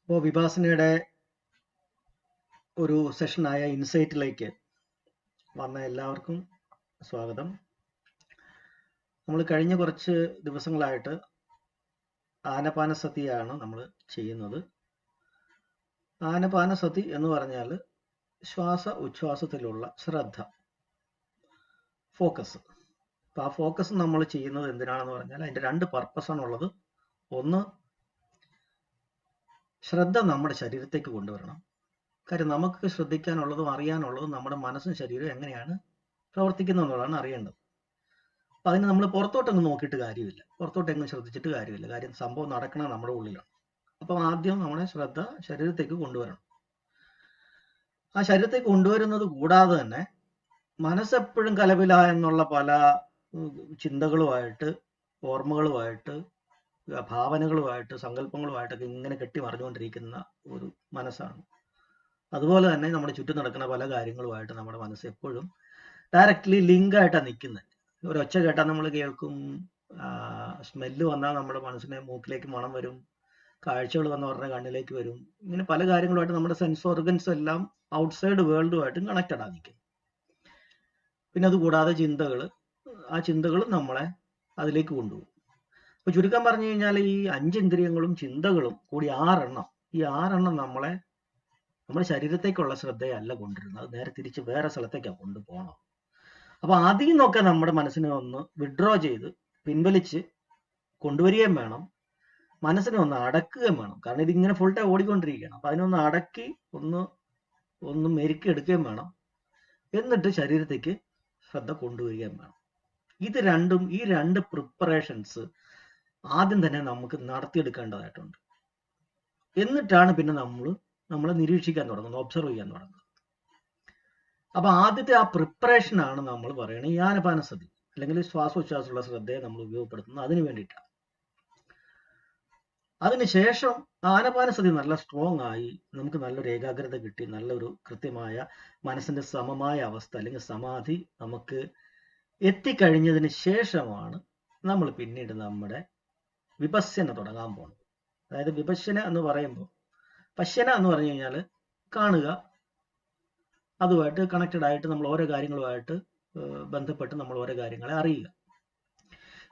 അപ്പോൾ വിപാസനയുടെ ഒരു സെഷനായ ഇൻസൈറ്റിലേക്ക് വന്ന എല്ലാവർക്കും സ്വാഗതം. നമ്മൾ കഴിഞ്ഞ കുറച്ച് ദിവസങ്ങളായിട്ട് ആനപാനസതിയാണ് നമ്മൾ ചെയ്യുന്നത്. ആനപാനസതി എന്ന് പറഞ്ഞാൽ ശ്വാസ ഉച്ഛ്വാസത്തിലുള്ള ശ്രദ്ധ, ഫോക്കസ്. അപ്പോൾ ആ ഫോക്കസ് നമ്മൾ ചെയ്യുന്നത് എന്തിനാണെന്ന് പറഞ്ഞാൽ അതിൻ്റെ രണ്ട് പർപ്പസാണുള്ളത്. ഒന്ന്, ശ്രദ്ധ നമ്മുടെ ശരീരത്തേക്ക് കൊണ്ടുവരണം. കാര്യം നമുക്ക് ശ്രദ്ധിക്കാനുള്ളതും അറിയാനുള്ളതും നമ്മുടെ മനസ്സും ശരീരവും എങ്ങനെയാണ് പ്രവർത്തിക്കുന്നത് എന്നുള്ളതാണ് അറിയേണ്ടത്. അപ്പം അതിന് നമ്മൾ പുറത്തോട്ടൊന്നും നോക്കിയിട്ട് കാര്യമില്ല, പുറത്തോട്ടെങ്ങും ശ്രദ്ധിച്ചിട്ട് കാര്യമില്ല. കാര്യം സംഭവം നടക്കണം നമ്മുടെ ഉള്ളിലാണ്. അപ്പം ആദ്യം നമ്മുടെ ശ്രദ്ധ ശരീരത്തേക്ക് കൊണ്ടുവരണം. ആ ശരീരത്തേക്ക് കൊണ്ടുവരുന്നത് കൂടാതെ തന്നെ മനസ്സെപ്പോഴും കലപില എന്നുള്ള പല ചിന്തകളുമായിട്ട്, ഓർമ്മകളുമായിട്ട്, ഭാവനകളുമായിട്ട്, സങ്കല്പങ്ങളുമായിട്ടൊക്കെ ഇങ്ങനെ കെട്ടി മറിഞ്ഞുകൊണ്ടിരിക്കുന്ന ഒരു മനസ്സാണ്. അതുപോലെ തന്നെ നമ്മുടെ ചുറ്റും നടക്കുന്ന പല കാര്യങ്ങളുമായിട്ട് നമ്മുടെ മനസ്സ് എപ്പോഴും ഡയറക്റ്റ്ലി ലിങ്ക് ആയിട്ടാണ് നിൽക്കുന്നത്. ഒരൊച്ച കേട്ടാൽ നമ്മൾ കേൾക്കും, സ്മെല്ല് വന്നാൽ നമ്മുടെ മനസ്സിനെ മൂക്കിലേക്ക് മണം വരും, കാഴ്ചകൾ വന്ന പറഞ്ഞാൽ കണ്ണിലേക്ക് വരും. ഇങ്ങനെ പല കാര്യങ്ങളുമായിട്ട് നമ്മുടെ സെൻസ് ഓർഗൻസ് എല്ലാം ഔട്ട്സൈഡ് വേൾഡുമായിട്ടും കണക്റ്റഡ് ആണ് നിൽക്കുന്നത്. പിന്നെ അതുകൂടാതെ ആ ചിന്തകൾ നമ്മളെ അതിലേക്ക് കൊണ്ടുപോകും. അപ്പോൾ ചുരുക്കം പറഞ്ഞു കഴിഞ്ഞാൽ ഈ 5 ഇന്ദ്രിയങ്ങളും ചിന്തകളും കൂടി 6 എണ്ണം, ഈ 6 എണ്ണം നമ്മുടെ ശരീരത്തേക്കുള്ള ശ്രദ്ധയല്ല കൊണ്ടുവരുന്നത്, അത് നേരെ തിരിച്ച് വേറെ സ്ഥലത്തേക്കാണ് കൊണ്ടുപോകണം. അപ്പോൾ അതിൽ നിന്നൊക്കെ നമ്മുടെ മനസ്സിനെ ഒന്ന് വിഡ്രോ ചെയ്ത് പിൻവലിച്ച് കൊണ്ടുവരികയും വേണം, മനസ്സിനെ ഒന്ന് അടക്കുകയും വേണം. കാരണം ഇതിങ്ങനെ ഫുൾ ടൈം ഓടിക്കൊണ്ടിരിക്കുകയാണ്. അപ്പം അതിനൊന്ന് അടക്കി ഒന്ന് മെരുക്കി എടുക്കുകയും വേണം. എന്നിട്ട് ശരീരത്തേക്ക് ശ്രദ്ധ കൊണ്ടുവരികയും വേണം. ഈ രണ്ട് പ്രിപ്പറേഷൻസ് ആദ്യം തന്നെ നമുക്ക് നടത്തിയെടുക്കേണ്ടതായിട്ടുണ്ട്. എന്നിട്ടാണ് പിന്നെ നമ്മളെ നിരീക്ഷിക്കാൻ തുടങ്ങുന്നത്, ഒബ്സർവ് ചെയ്യാൻ തുടങ്ങുന്നത്. അപ്പൊ ആദ്യത്തെ ആ പ്രിപ്പറേഷനാണ് നമ്മൾ പറയുന്നത് ഈ ആനപാനസതി, അല്ലെങ്കിൽ ശ്വാസോച്ഛ്വാസമുള്ള ശ്രദ്ധയെ നമ്മൾ ഉപയോഗപ്പെടുത്തുന്നത് അതിന് വേണ്ടിയിട്ടാണ്. അതിനുശേഷം ആനപാനസതി നല്ല സ്ട്രോങ് ആയി, നമുക്ക് നല്ലൊരു ഏകാഗ്രത കിട്ടി, നല്ലൊരു കൃത്യമായ മനസ്സിന്റെ സമമായ അവസ്ഥ അല്ലെങ്കിൽ സമാധി നമുക്ക് എത്തിക്കഴിഞ്ഞതിന് ശേഷമാണ് നമ്മൾ പിന്നീട് നമ്മുടെ വിപശ്യന തുടങ്ങാൻ പോകുന്നത്. അതായത് വിപശ്യന എന്ന് പറയുമ്പോൾ, പശ്യന എന്ന് പറഞ്ഞു കഴിഞ്ഞാൽ കാണുക, അതുമായിട്ട് കണക്റ്റഡ് ആയിട്ട് നമ്മൾ ഓരോ കാര്യങ്ങളുമായിട്ട് ബന്ധപ്പെട്ട് നമ്മൾ ഓരോ കാര്യങ്ങളെ അറിയുക.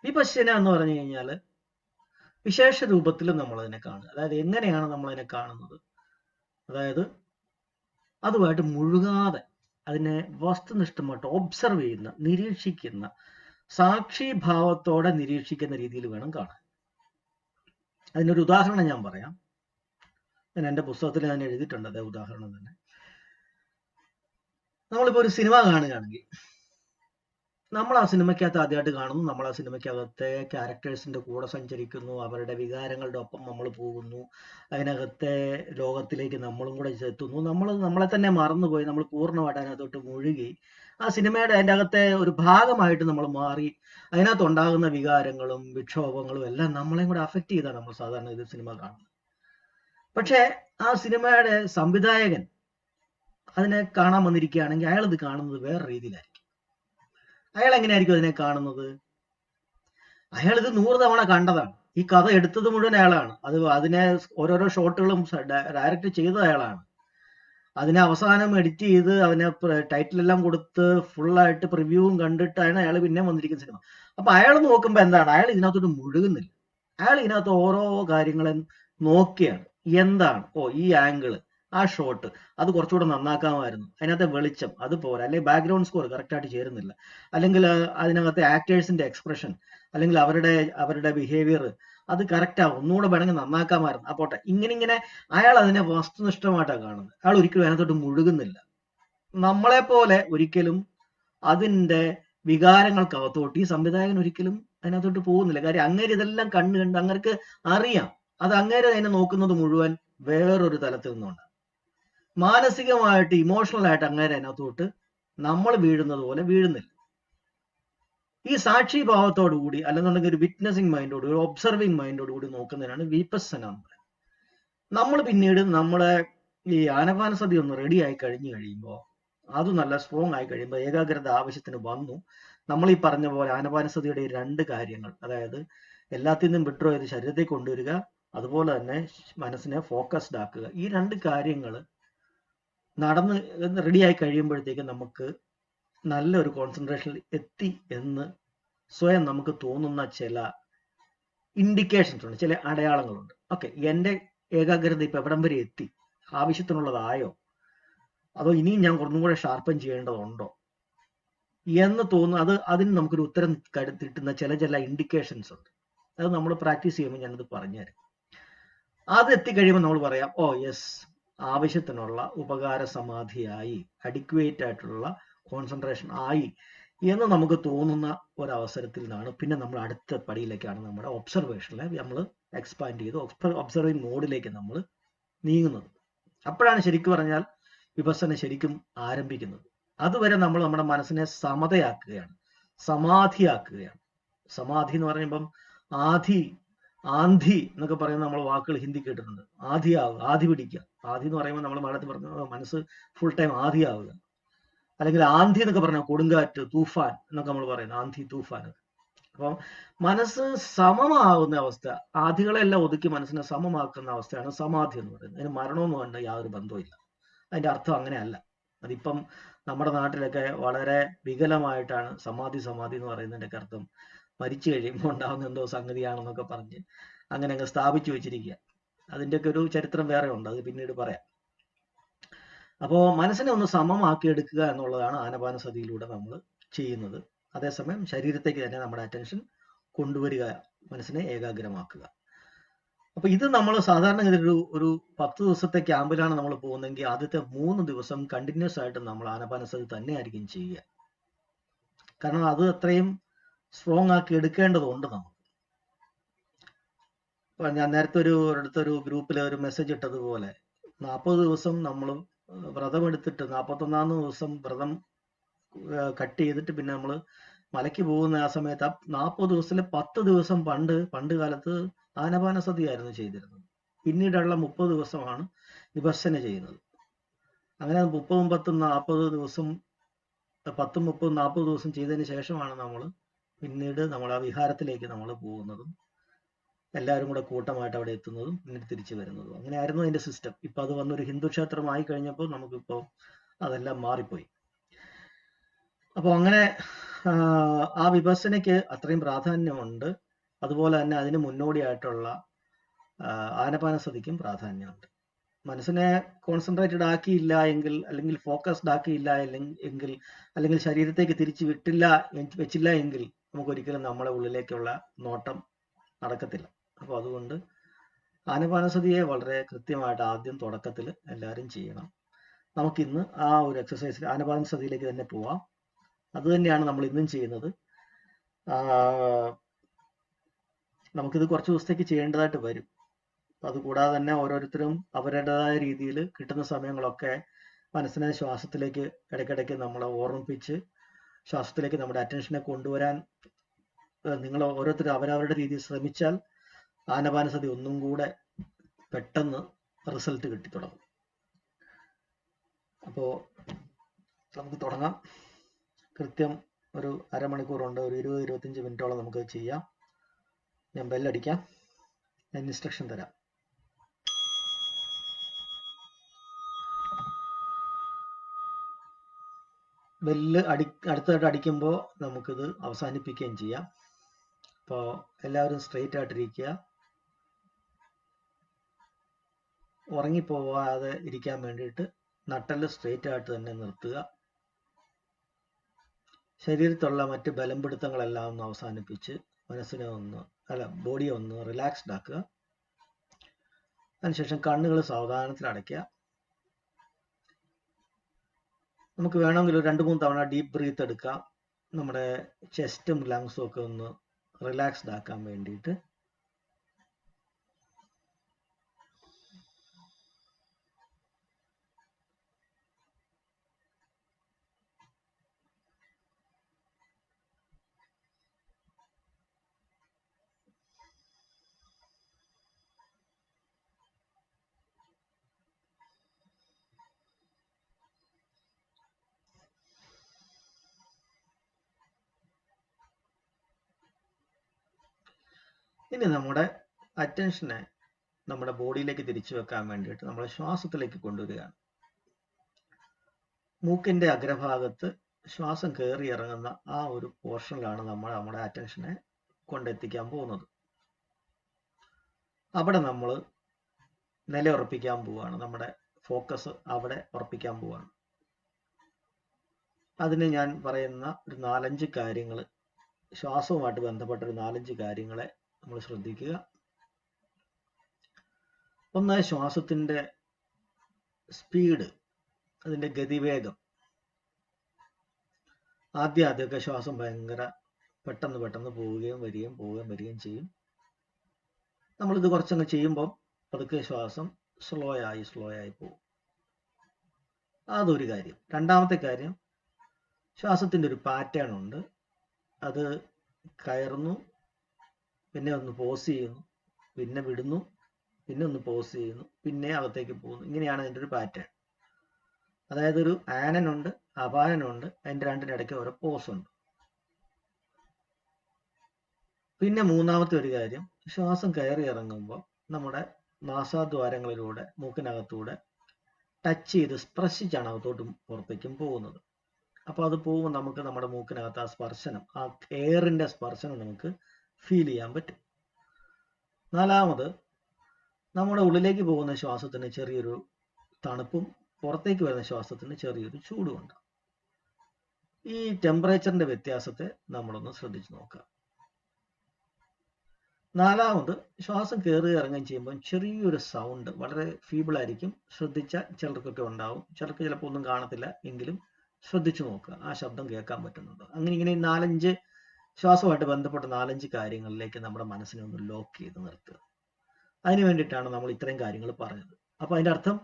വിപശ്യന എന്ന് പറഞ്ഞു കഴിഞ്ഞാൽ വിശേഷ രൂപത്തിൽ നമ്മളതിനെ കാണുക. അതായത് എങ്ങനെയാണ് നമ്മളതിനെ കാണുന്നത്, അതായത് അതുമായിട്ട് മുഴുകാതെ അതിനെ വസ്തുനിഷ്ഠമായിട്ട് ഒബ്സർവ് ചെയ്യുന്ന, നിരീക്ഷിക്കുന്ന, സാക്ഷിഭാവത്തോടെ നിരീക്ഷിക്കുന്ന രീതിയിൽ വേണം കാണാൻ. അതിനൊരു ഉദാഹരണം ഞാൻ പറയാം. ഞാൻ എൻ്റെ പുസ്തകത്തിൽ ഞാൻ എഴുതിയിട്ടുണ്ട് അതേ ഉദാഹരണം തന്നെ. നമ്മളിപ്പോൾ ഒരു സിനിമ കാണുകയാണെങ്കിൽ നമ്മൾ ആ സിനിമയ്ക്കകത്ത് ആദ്യമായിട്ട് കാണുന്നു, നമ്മൾ ആ സിനിമയ്ക്കകത്തെ ക്യാരക്ടേഴ്സിന്റെ കൂടെ സഞ്ചരിക്കുന്നു, അവരുടെ വികാരങ്ങളുടെ ഒപ്പം നമ്മൾ പോകുന്നു, അതിനകത്തെ ലോകത്തിലേക്ക് നമ്മളും കൂടെ എത്തുന്നു. നമ്മളെ തന്നെ മറന്നുപോയി, നമ്മൾ പൂർണ്ണമായിട്ട് അതിനകത്തോട്ട് മുഴുകി ആ സിനിമയുടെ അതിൻ്റെ അകത്തെ ഒരു ഭാഗമായിട്ട് നമ്മൾ മാറി, അതിനകത്തുണ്ടാകുന്ന വികാരങ്ങളും വിക്ഷോഭങ്ങളും എല്ലാം നമ്മളെയും കൂടെ അഫക്റ്റ് ചെയ്താണ് നമ്മൾ സാധാരണ ഇത് സിനിമ കാണുന്നത്. പക്ഷേ ആ സിനിമയുടെ സംവിധായകൻ അതിനെ കാണാൻ വന്നിരിക്കുകയാണെങ്കിൽ അയാൾ ഇത് കാണുന്നത് വേറെ രീതിയിലായിരിക്കും. അയാൾ എങ്ങനെയായിരിക്കും അതിനെ കാണുന്നത്? അയാൾ ഇത് 100 തവണ കണ്ടതാണ്. ഈ കഥ എടുത്തത് മുഴുവൻ അയാളാണ്. അതിനെ ഓരോരോ ഷോട്ടുകളും ഡയറക്റ്റ് ചെയ്തത് അയാളാണ്. അതിനെ അവസാനം എഡിറ്റ് ചെയ്ത് അതിനെ ടൈറ്റിലെല്ലാം കൊടുത്ത് ഫുള്ളായിട്ട് പ്രിവ്യൂവും കണ്ടിട്ടാണ് അയാൾ പിന്നെ വന്നിരിക്കുന്ന സിനിമ. അപ്പൊ അയാൾ നോക്കുമ്പോൾ എന്താണ്, അയാൾ ഇതിനകത്തോട്ട് മുഴുകുന്നില്ല. അയാൾ ഇതിനകത്ത് ഓരോ കാര്യങ്ങളും നോക്കിയാണ്. എന്താണ്, ഈ ആംഗിള്, ആ ഷോട്ട് അത് കുറച്ചുകൂടെ നന്നാക്കാമായിരുന്നു, അതിനകത്തെ വെളിച്ചം അത് പോരാ, അല്ലെങ്കിൽ ബാക്ക്ഗ്രൗണ്ട് സ്കോർ കറക്റ്റായിട്ട് ചേരുന്നില്ല, അല്ലെങ്കിൽ അതിനകത്തെ ആക്ടേഴ്സിന്റെ എക്സ്പ്രഷൻ, അല്ലെങ്കിൽ അവരുടെ ബിഹേവിയർ അത് കറക്റ്റാ, ഒന്നുകൂടെ വേണമെങ്കിൽ നന്നാക്കാമായിരുന്നു, അപ്പോട്ടെ. ഇങ്ങനെ അയാൾ അതിനെ വസ്തുനിഷ്ഠമായിട്ടാണ് കാണുന്നത്. അയാൾ ഒരിക്കലും അതിനകത്തോട്ട് മുഴുകുന്നില്ല. നമ്മളെ പോലെ ഒരിക്കലും അതിന്റെ വികാരങ്ങൾക്കകത്തോട്ട് ഈ സംവിധായകൻ ഒരിക്കലും അതിനകത്തോട്ട് പോകുന്നില്ല. കാര്യം അങ്ങേര് ഇതെല്ലാം കണ്ട് അങ്ങർക്ക് അറിയാം, അത് അങ്ങേര് അതിനെ നോക്കുന്നത് മുഴുവൻ വേറൊരു തലത്തിൽ നിന്നുണ്ട്. മാനസികമായിട്ട്, ഇമോഷണൽ ആയിട്ട് അങ്ങേരെ അതിനകത്തോട്ട് നമ്മൾ വീഴുന്നത് പോലെ വീഴുന്നില്ല. ഈ സാക്ഷി ഭാവത്തോടു കൂടി, അല്ലെന്നുണ്ടെങ്കിൽ ഒരു വിറ്റ്നസിങ് മൈൻഡോട്, ഒരു ഒബ്സർവിങ് മൈൻഡോട് കൂടി നോക്കുന്നതിനാണ് വിപസ്സന എന്ന് പറയുന്നത്. നമ്മൾ പിന്നീട് നമ്മളെ ഈ ആനപാനസതി ഒന്ന് റെഡി ആയി കഴിയുമ്പോൾ, അത് നല്ല സ്ട്രോങ് ആയി കഴിയുമ്പോൾ, ഏകാഗ്രത ആവശ്യത്തിന് വന്നു, നമ്മൾ ഈ പറഞ്ഞ പോലെ ആനപാനസതിയുടെ 2 കാര്യങ്ങൾ, അതായത് എല്ലാത്തിൽ നിന്നും വിഡ്രോ ചെയ്ത് ശരീരത്തേക്ക് കൊണ്ടുവരിക, അതുപോലെ തന്നെ മനസ്സിനെ ഫോക്കസ്ഡ് ആക്കുക. ഈ 2 കാര്യങ്ങൾ നടന്ന് റെഡിയായി കഴിയുമ്പോഴത്തേക്കും നമുക്ക് നല്ലൊരു കോൺസെൻട്രേഷനിൽ എത്തി എന്ന് സ്വയം നമുക്ക് തോന്നുന്ന ചില ഇൻഡിക്കേഷൻസ് ഉണ്ട്, ചില അടയാളങ്ങളുണ്ട്. ഓക്കെ, എൻ്റെ ഏകാഗ്രത ഇപ്പം എവിടം വരെ എത്തി, ആവശ്യത്തിനുള്ളതായോ, അതോ ഇനിയും ഞാൻ കുറച്ചും കൂടെ ഷാർപ്പൻ ചെയ്യേണ്ടതുണ്ടോ എന്ന് തോന്നുന്നു. അതിന് നമുക്കൊരു ഉത്തരം കിട്ടുന്ന ചില ഇൻഡിക്കേഷൻസ് ഉണ്ട്. അത് നമ്മൾ പ്രാക്ടീസ് ചെയ്യുമ്പോൾ ഞാനത് പറഞ്ഞുതരാം. അത് എത്തിക്കഴിയുമ്പോൾ നമ്മൾ പറയാം, ഓ യെസ്, ആവശ്യത്തിനുള്ള ഉപകാര സമാധിയായി, അഡിക്വേറ്റ് ആയിട്ടുള്ള കോൺസെൻട്രേഷൻ ആയി എന്ന് നമുക്ക് തോന്നുന്ന ഒരവസരത്തിൽ നിന്നാണ് പിന്നെ നമ്മൾ അടുത്ത പടിയിലേക്കാണ് നമ്മുടെ ഒബ്സർവേഷനിലെ നമ്മൾ എക്സ്പാൻഡ് ചെയ്ത് ഒബ്സർവിങ് മോഡിലേക്ക് നമ്മൾ നീങ്ങുന്നത്. അപ്പോഴാണ് ശരിക്കും പറഞ്ഞാൽ വിപස්සന ശരിക്കും ആരംഭിക്കുന്നത്. അതുവരെ നമ്മൾ നമ്മുടെ മനസ്സിനെ സമതയാക്കുകയാണ്, സമാധിയാക്കുകയാണ്. സമാധി എന്ന് പറയുമ്പം ആന്ധി എന്നൊക്കെ പറയുന്ന നമ്മൾ വാക്കുകൾ ഹിന്ദി കേട്ടിട്ടുണ്ട്. ആധിയാവുക, ആധി പിടിക്കുക. ആധി എന്ന് പറയുമ്പോൾ നമ്മൾ മലയാളത്തിൽ പറഞ്ഞ മനസ്സ് ഫുൾ ടൈം ആധിയാവുക. അല്ലെങ്കിൽ ആന്ധി എന്നൊക്കെ പറഞ്ഞാൽ കൊടുങ്കാറ്റ്, തൂഫാൻ എന്നൊക്കെ നമ്മൾ പറയുന്നത്, ആന്ധി, തൂഫാൻ. അപ്പം മനസ്സ് സമമാകുന്ന അവസ്ഥ, ആധികളെല്ലാം ഒതുക്കി മനസ്സിനെ സമമാക്കുന്ന അവസ്ഥയാണ് സമാധി എന്ന് പറയുന്നത്. അതിന് മരണമൊന്നും കൊണ്ട് യാതൊരു ബന്ധവുമില്ല. അതിന്റെ അർത്ഥം അങ്ങനെയല്ല. അതിപ്പം നമ്മുടെ നാട്ടിലൊക്കെ വളരെ വികലമായിട്ടാണ് സമാധി എന്ന് പറയുന്നതിന്റെ അർത്ഥം മരിച്ചു കഴിയുമ്പോൾ ഉണ്ടാകുന്ന എന്തോ സംഗതിയാണെന്നൊക്കെ പറഞ്ഞ് അങ്ങനെ അങ്ങ് സ്ഥാപിച്ചു വെച്ചിരിക്കുക. അതിൻ്റെയൊക്കെ ഒരു ചരിത്രം വേറെ ഉണ്ട്, അത് പിന്നീട് പറയാം. അപ്പോൾ മനസ്സിനെ ഒന്ന് സമമാക്കി എടുക്കുക എന്നുള്ളതാണ് ആനപാനസതിയിലൂടെ നമ്മൾ ചെയ്യുന്നത്. അതേസമയം ശരീരത്തേക്ക് തന്നെ നമ്മുടെ അറ്റൻഷൻ കൊണ്ടുവരിക, മനസ്സിനെ ഏകാഗ്രമാക്കുക. അപ്പൊ ഇത് നമ്മൾ സാധാരണഗതിയിൽ ഒരു 10 ദിവസത്തെ ക്യാമ്പിലാണ് നമ്മൾ പോകുന്നതെങ്കിൽ ആദ്യത്തെ 3 ദിവസം കണ്ടിന്യൂസ് ആയിട്ട് നമ്മൾ ആനപാനസതി തന്നെയായിരിക്കും ചെയ്യുക. കാരണം അത് അത്രയും സ്ട്രോങ് ആക്കി എടുക്കേണ്ടതുണ്ട് നമുക്ക്. ഞാൻ നേരത്തെ അടുത്തൊരു ഗ്രൂപ്പിൽ ഒരു മെസ്സേജ് ഇട്ടതുപോലെ 40 ദിവസം നമ്മൾ വ്രതം എടുത്തിട്ട് 41ാം ദിവസം വ്രതം കട്ട് ചെയ്തിട്ട് പിന്നെ നമ്മൾ മലയ്ക്ക് പോകുന്ന ആ സമയത്ത് 40 ദിവസത്തിലെ 10 ദിവസം പണ്ട് കാലത്ത് ആനപാനസതിയായിരുന്നു ചെയ്തിരുന്നത്. പിന്നീടുള്ള 30 ദിവസമാണ് വിപස්සന ചെയ്യുന്നത്. അങ്ങനെ 30, 10, 40 ദിവസം 10, 30, 40 ദിവസം ചെയ്തതിന് ശേഷമാണ് നമ്മൾ പിന്നീട് നമ്മൾ ആ വിഹാരത്തിലേക്ക് നമ്മൾ പോകുന്നതും എല്ലാവരും കൂടെ കൂട്ടമായിട്ട് അവിടെ എത്തുന്നതും പിന്നീട് തിരിച്ചു വരുന്നതും. അങ്ങനെയായിരുന്നു അതിന്റെ സിസ്റ്റം. ഇപ്പൊ അത് വന്നൊരു ഹിന്ദു ക്ഷേത്രമായി കഴിഞ്ഞപ്പോൾ നമുക്കിപ്പോൾ അതെല്ലാം മാറിപ്പോയി. അപ്പോൾ അങ്ങനെ ആ വിപස්සനയ്ക്ക് അത്രയും പ്രാധാന്യമുണ്ട്. അതുപോലെ തന്നെ അതിന് മുന്നോടിയായിട്ടുള്ള ആനപാനസതിക്കും പ്രാധാന്യമുണ്ട്. മനസ്സിനെ കോൺസെൻട്രേറ്റഡ് ആക്കിയില്ല എങ്കിൽ, അല്ലെങ്കിൽ ഫോക്കസ്ഡ് ആക്കിയില്ല എങ്കിൽ, അല്ലെങ്കിൽ ശരീരത്തേക്ക് തിരിച്ചു വെച്ചില്ല എങ്കിൽ നമുക്കൊരിക്കലും നമ്മളെ ഉള്ളിലേക്കുള്ള നോട്ടം നടക്കത്തില്ല. അപ്പോൾ അതുകൊണ്ട് ആനപാനസതിയെ വളരെ കൃത്യമായിട്ട് ആദ്യം തുടക്കത്തിൽ എല്ലാവരും ചെയ്യണം. നമുക്കിന്ന് ആ ഒരു എക്സസൈസിൽ ആനപാനസതിയിലേക്ക് തന്നെ പോവാം. അത് തന്നെയാണ് നമ്മൾ ഇന്നും ചെയ്യുന്നത്. നമുക്കിത് കുറച്ച് ദിവസത്തേക്ക് ചെയ്യേണ്ടതായിട്ട് വരും. അതുകൂടാതെ തന്നെ ഓരോരുത്തരും അവരുടേതായ രീതിയിൽ കിട്ടുന്ന സമയങ്ങളൊക്കെ മനസ്സിനെ ശ്വാസത്തിലേക്ക് ഇടയ്ക്കിടയ്ക്ക് നമ്മളെ ഓർമ്മിപ്പിച്ച് ശ്വാസത്തിലേക്ക് നമ്മുടെ അറ്റൻഷനെ കൊണ്ടുവരാൻ നിങ്ങൾ ഓരോരുത്തരും അവരവരുടെ രീതിയിൽ ശ്രമിച്ചാൽ ആനപാനസതി ഒന്നും കൂടെ പെട്ടെന്ന് റിസൾട്ട് കിട്ടി തുടങ്ങും. അപ്പോൾ നമുക്ക് തുടങ്ങാം. കൃത്യം ഒരു അരമണിക്കൂറുണ്ട്, ഒരു 20-25 മിനിറ്റോളം നമുക്ക് ചെയ്യാം. ഞാൻ ബെല്ലടിക്കാം, ഞാൻ ഇൻസ്ട്രക്ഷൻ തരാം. ബെല്ല് അടുത്തായിട്ട് അടിക്കുമ്പോൾ നമുക്കിത് അവസാനിപ്പിക്കുകയും ചെയ്യാം. അപ്പോൾ എല്ലാവരും സ്ട്രെയിറ്റ് ആയിട്ടിരിക്കുക. ഉറങ്ങിപ്പോവാതെ ഇരിക്കാൻ വേണ്ടിയിട്ട് നട്ടെല്ല് സ്ട്രെയിറ്റ് ആയിട്ട് തന്നെ നിർത്തുക. ശരീരത്തുള്ള മറ്റ് ബലംപിടുത്തങ്ങളെല്ലാം ഒന്ന് അവസാനിപ്പിച്ച് മനസ്സിനെ ബോഡിയെ ഒന്ന് റിലാക്സ്ഡ് ആക്കുക. അതിനുശേഷം കണ്ണുകൾ സാവധാനത്തിൽ അടയ്ക്കുക. നമുക്ക് വേണമെങ്കിൽ ഒരു 2-3 തവണ ഡീപ്പ് ബ്രീത്ത് എടുക്കാം, നമ്മുടെ ചെസ്റ്റും ലങ്സും ഒക്കെ ഒന്ന് റിലാക്സ്ഡ് ആക്കാൻ വേണ്ടിയിട്ട്. ഇനി നമ്മുടെ അറ്റൻഷനെ നമ്മുടെ ബോഡിയിലേക്ക് തിരിച്ചു വെക്കാൻ വേണ്ടിയിട്ട് നമ്മൾ ശ്വാസത്തിലേക്ക് കൊണ്ടുവരികയാണ്. മൂക്കിന്റെ അഗ്രഭാഗത്ത് ശ്വാസം കയറി ഇറങ്ങുന്ന ആ ഒരു പോർഷനിലാണ് നമ്മൾ നമ്മുടെ അറ്റൻഷനെ കൊണ്ടെത്തിക്കാൻ പോകുന്നത്. അവിടെ നമ്മൾ നിലയുറപ്പിക്കാൻ പോവുകയാണ്. നമ്മുടെ ഫോക്കസ് അവിടെ ഉറപ്പിക്കാൻ പോവുകയാണ്. അതിന് ഞാൻ പറയുന്ന ഒരു 4-5 കാര്യങ്ങൾ, ശ്വാസവുമായിട്ട് ബന്ധപ്പെട്ട ഒരു 4-5 കാര്യങ്ങളെ നമ്മൾ ശ്രദ്ധിക്കുക. ഒന്ന്, ശ്വാസത്തിന്റെ സ്പീഡ്, അതിന്റെ ഗതിവേഗം. ആദ്യമൊക്കെ ശ്വാസം ഭയങ്കര പെട്ടെന്ന് പോവുകയും വരികയും ചെയ്യും. നമ്മളിത് കുറച്ചങ്ങ് ചെയ്യുമ്പോൾ പതുക്കെ ശ്വാസം സ്ലോ ആയി പോകും. അതൊരു കാര്യം. രണ്ടാമത്തെ കാര്യം, ശ്വാസത്തിന്റെ ഒരു പാറ്റേൺ ഉണ്ട്. അത് കയറുന്നു, പിന്നെ ഒന്ന് പോസ് ചെയ്യുന്നു, പിന്നെ വിടുന്നു, പിന്നെ ഒന്ന് പോസ് ചെയ്യുന്നു, പിന്നെ അകത്തേക്ക് പോകുന്നു. ഇങ്ങനെയാണ് അതിൻ്റെ ഒരു പാറ്റേൺ. അതായത് ഒരു ആനനുണ്ട്, അപാനനുണ്ട്, അതിൻ്റെ രണ്ടിനിടയ്ക്ക് ഓരോ പോസ് ഉണ്ട്. പിന്നെ മൂന്നാമത്തെ ഒരു കാര്യം, ശ്വാസം കയറി ഇറങ്ങുമ്പോൾ നമ്മുടെ നാസാദ്വാരങ്ങളിലൂടെ മൂക്കിനകത്തൂടെ ടച്ച് ചെയ്ത് സ്പർശിച്ചാണ് അകത്തോട്ടും പുറത്തേക്കും പോകുന്നത്. അപ്പോൾ അത് പോകുമ്പോൾ നമുക്ക് നമ്മുടെ മൂക്കിനകത്ത് ആ സ്പർശനം, ആ എയറിന്റെ സ്പർശനം നമുക്ക് ഫീൽ ചെയ്യാൻ പറ്റും. നാലാമത്, നമ്മുടെ ഉള്ളിലേക്ക് പോകുന്ന ശ്വാസത്തിന് ചെറിയൊരു തണുപ്പും പുറത്തേക്ക് വരുന്ന ശ്വാസത്തിന് ചെറിയൊരു ചൂടുമുണ്ട്. ഈ ടെമ്പറേച്ചറിന്റെ വ്യത്യാസത്തെ നമ്മളൊന്ന് ശ്രദ്ധിച്ചു നോക്കുക. നാലാമത്, ശ്വാസം കയറി ഇറങ്ങുകയും ചെയ്യുമ്പോൾ ചെറിയൊരു സൗണ്ട്, വളരെ ഫീബിൾ ആയിരിക്കും. ശ്രദ്ധിച്ചാൽ ചിലർക്കൊക്കെ ഉണ്ടാവും, ചിലർക്ക് ചിലപ്പോൾ ഒന്നും കാണത്തില്ല. എങ്കിലും ശ്രദ്ധിച്ചു നോക്കുക, ആ ശബ്ദം കേൾക്കാൻ പറ്റുന്നുണ്ടോ. ഇങ്ങനെ 4-5 ശ്വാസവുമായിട്ട് ബന്ധപ്പെട്ട 4-5 കാര്യങ്ങളിലേക്ക് നമ്മുടെ മനസ്സിനെ ഒന്ന് ലോക്ക് ചെയ്ത് നിർത്തുക. അതിന് വേണ്ടിയിട്ടാണ് നമ്മൾ ഇത്രയും കാര്യങ്ങൾ പറഞ്ഞത്. അപ്പോൾ അതിൻ്റെ അർത്ഥം,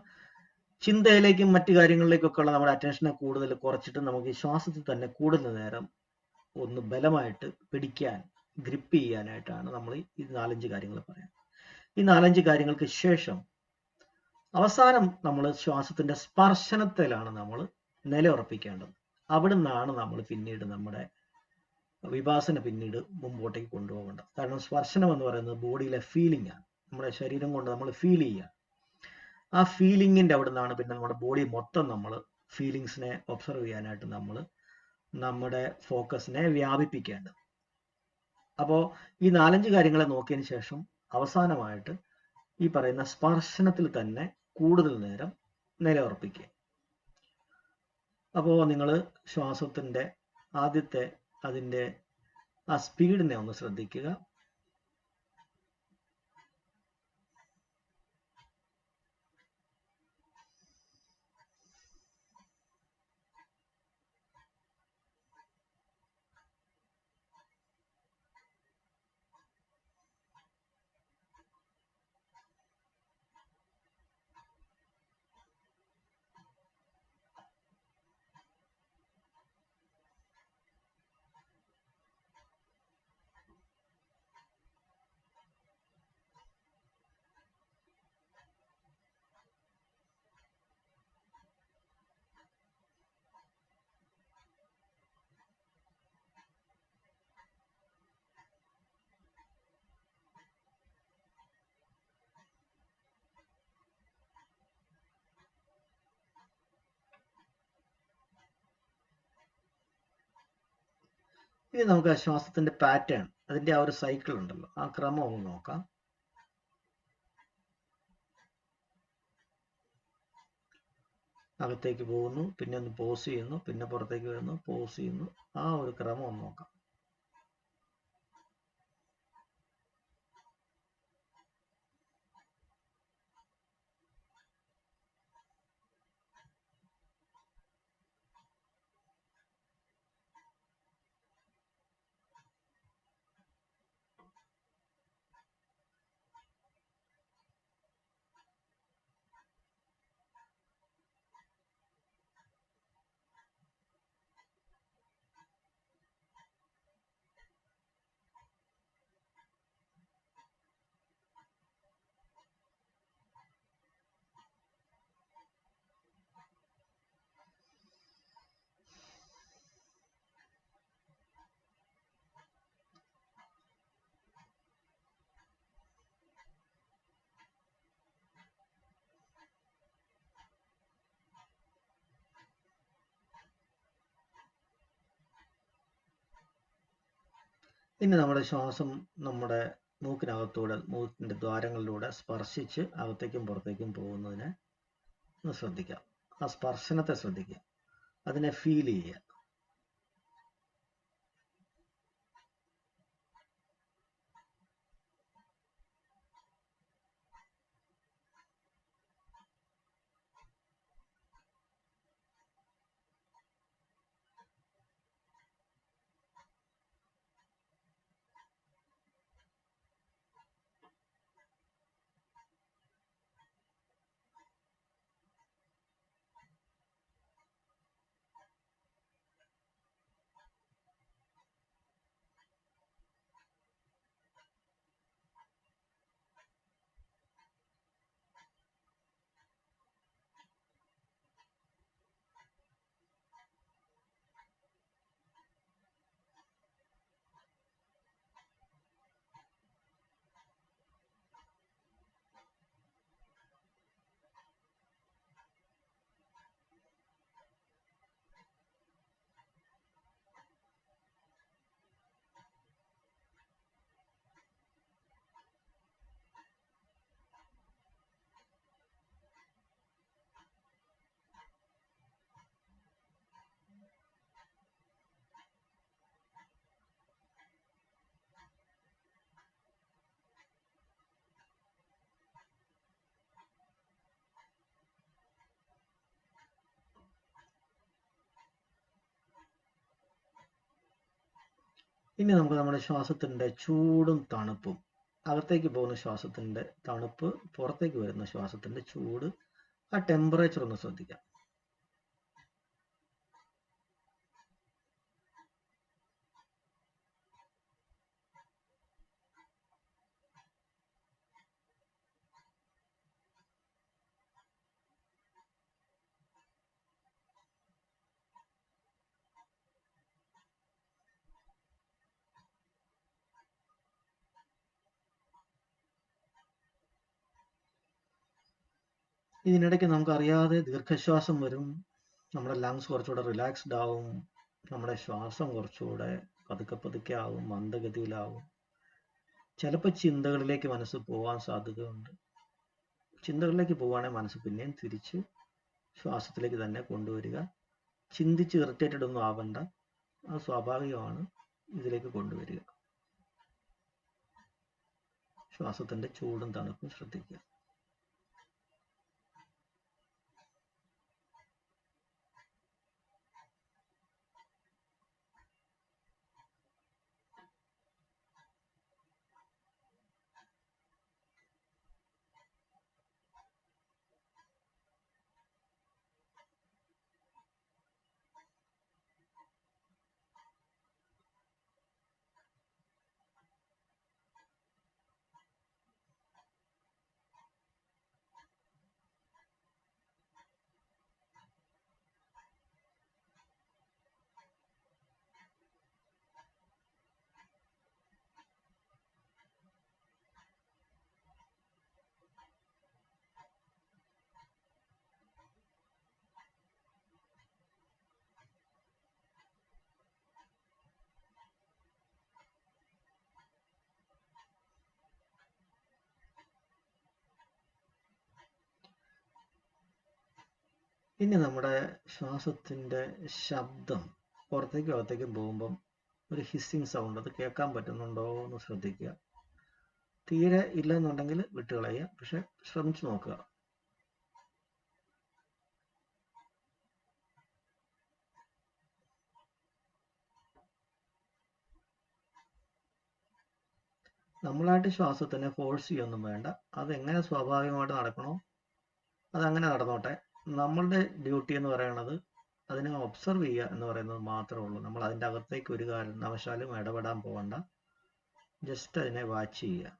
ചിന്തയിലേക്കും മറ്റു കാര്യങ്ങളിലേക്കൊക്കെ ഉള്ള നമ്മുടെ അറ്റൻഷനെ കൂടുതൽ കുറച്ചിട്ട് നമുക്ക് ഈ ശ്വാസത്തിൽ തന്നെ കൂടുതൽ നേരം ഒന്ന് ബലമായിട്ട് പിടിക്കാൻ, ഗ്രിപ്പ് ചെയ്യാനായിട്ടാണ് നമ്മൾ ഈ 4-5 കാര്യങ്ങൾ പറയുന്നത്. ഈ 4-5 കാര്യങ്ങൾക്ക് ശേഷം അവസാനം നമ്മൾ ശ്വാസത്തിന്റെ സ്പർശനത്തിലാണ് നമ്മൾ നിലയുറപ്പിക്കേണ്ടത്. അവിടെ നിന്നാണ് നമ്മൾ പിന്നീട് നമ്മുടെ വിപാസന പിന്നീട് മുമ്പോട്ടേക്ക് കൊണ്ടുപോകേണ്ടത്. കാരണം സ്പർശനം എന്ന് പറയുന്നത് ബോഡിയിലെ ഫീലിംഗ് ആണ്. നമ്മുടെ ശരീരം കൊണ്ട് നമ്മൾ ഫീൽ ചെയ്യുക. ആ ഫീലിങ്ങിന്റെ അവിടെ നിന്നാണ് പിന്നെ നമ്മുടെ ബോഡി മൊത്തം നമ്മൾ ഫീലിങ്സിനെ ഒബ്സർവ് ചെയ്യാനായിട്ട് നമ്മൾ നമ്മുടെ ഫോക്കസിനെ വ്യാപിപ്പിക്കേണ്ടത്. അപ്പോൾ ഈ 4-5 കാര്യങ്ങളെ നോക്കിയതിന് ശേഷം അവസാനമായിട്ട് ഈ പറയുന്ന സ്പർശനത്തിൽ തന്നെ കൂടുതൽ നേരം നിലയുറപ്പിക്കുക. അപ്പോൾ നിങ്ങൾ ശ്വാസത്തിന്റെ ആദ്യത്തെ അതിൻ്റെ ആ സ്പീഡിനെ ഒന്ന് ശ്രദ്ധിക്കുക. ഇനി നമുക്ക് ആ ശ്വാസത്തിന്റെ പാറ്റേൺ, അതിന്റെ ആ ഒരു സൈക്കിൾ ഉണ്ടല്ലോ, ആ ക്രമം ഒന്ന് നോക്കാം. അകത്തേക്ക് പോകുന്നു, പിന്നെ ഒന്ന് പോസ് ചെയ്യുന്നു, പിന്നെ പുറത്തേക്ക് വരുന്നു, പോസ് ചെയ്യുന്നു. ആ ഒരു ക്രമം ഒന്ന് നോക്കാം. ഇനി നമ്മുടെ ശ്വാസം നമ്മുടെ മൂക്കിനകത്തൂടെ, മൂക്കിൻ്റെ ദ്വാരങ്ങളിലൂടെ സ്പർശിച്ച് അകത്തേക്കും പുറത്തേക്കും പോകുന്നതിനെ ഒന്ന് ശ്രദ്ധിക്കാം. ആ സ്പർശനത്തെ ശ്രദ്ധിക്കുക, അതിനെ ഫീൽ ചെയ്യുക. ഇനി നമുക്ക് നമ്മുടെ ശ്വാസത്തിൻ്റെ ചൂടും തണുപ്പും, അകത്തേക്ക് പോകുന്ന ശ്വാസത്തിൻ്റെ തണുപ്പ്, പുറത്തേക്ക് വരുന്ന ശ്വാസത്തിൻ്റെ ചൂട്, ആ ടെമ്പറേച്ചർ ഒന്ന് ശ്രദ്ധിക്കാം. ഇതിനിടയ്ക്ക് നമുക്കറിയാതെ ദീർഘശ്വാസം വരും, നമ്മുടെ ലങ്സ് കുറച്ചുകൂടെ റിലാക്സ്ഡ് ആവും, നമ്മുടെ ശ്വാസം കുറച്ചുകൂടെ പതുക്കെ പതുക്കെ ആവും, മന്ദഗതിയിലാവും. ചിലപ്പോൾ ചിന്തകളിലേക്ക് മനസ്സ് പോകാൻ സാധ്യതയുണ്ട്. ചിന്തകളിലേക്ക് പോവുകയാണെങ്കിൽ മനസ്സ് പിന്നെയും തിരിച്ച് ശ്വാസത്തിലേക്ക് തന്നെ കൊണ്ടുവരിക. ചിന്തിച്ച് ഇറിറ്റേറ്റഡ് ഒന്നും ആവണ്ട, അത് സ്വാഭാവികമാണ്. ഇതിലേക്ക് കൊണ്ടുവരിക. ശ്വാസത്തിൻ്റെ ചൂടും തണുപ്പും ശ്രദ്ധിക്കുക. ഇനി നമ്മുടെ ശ്വാസത്തിൻ്റെ ശബ്ദം പുറത്തേക്കും അകത്തേക്കും പോകുമ്പം ഒരു ഹിസ്സിങ് സൗണ്ട്, അത് കേൾക്കാൻ പറ്റുന്നുണ്ടോ എന്ന് ശ്രദ്ധിക്കുക. തീരെ ഇല്ലെന്നുണ്ടെങ്കിൽ വിട്ടുകളയുക, പക്ഷെ ശ്രമിച്ചു നോക്കുക. നമ്മളായിട്ട് ശ്വാസത്തിനെ ഫോഴ്സ് ചെയ്യൊന്നും വേണ്ട. അതെങ്ങനെ സ്വാഭാവികമായിട്ട് നടക്കണോ അതങ്ങനെ നടന്നോട്ടെ. നമ്മളുടെ ഡ്യൂട്ടി എന്ന് പറയുന്നത് അതിനെ ഒബ്സർവ് ചെയ്യുക എന്ന് പറയുന്നത് മാത്രമേ ഉള്ളൂ. നമ്മൾ അതിൻ്റെ അകത്തേക്ക് ഒരു കാരണവശാലും ഇടപെടാൻ പോകണ്ട. ജസ്റ്റ് അതിനെ വാച്ച് ചെയ്യുക.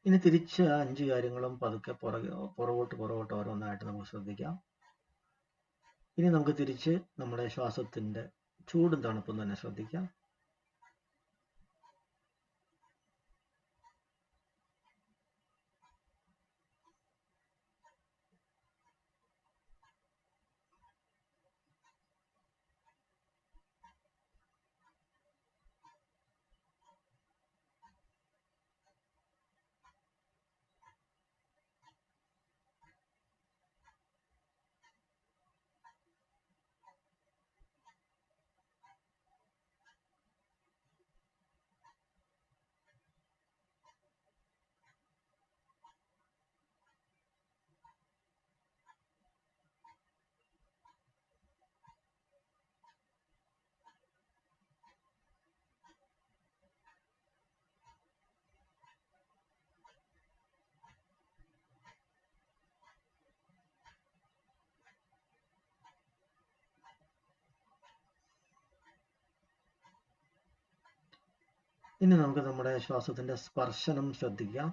ഇനി തിരിച്ച് 5 കാര്യങ്ങളും പതുക്കെ പുറകോട്ട് ഓരോന്നായിട്ട് നമുക്ക് ശ്രദ്ധിക്കാം. ഇനി നമുക്ക് തിരിച്ച് നമ്മുടെ ശ്വാസത്തിന്റെ ചൂടും തണുപ്പും തന്നെ ശ്രദ്ധിക്കാം. ഇനി നമുക്ക് നമ്മുടെ ശ്വാസത്തിന്റെ സ്പർശനം ശ്രദ്ധിക്കാം.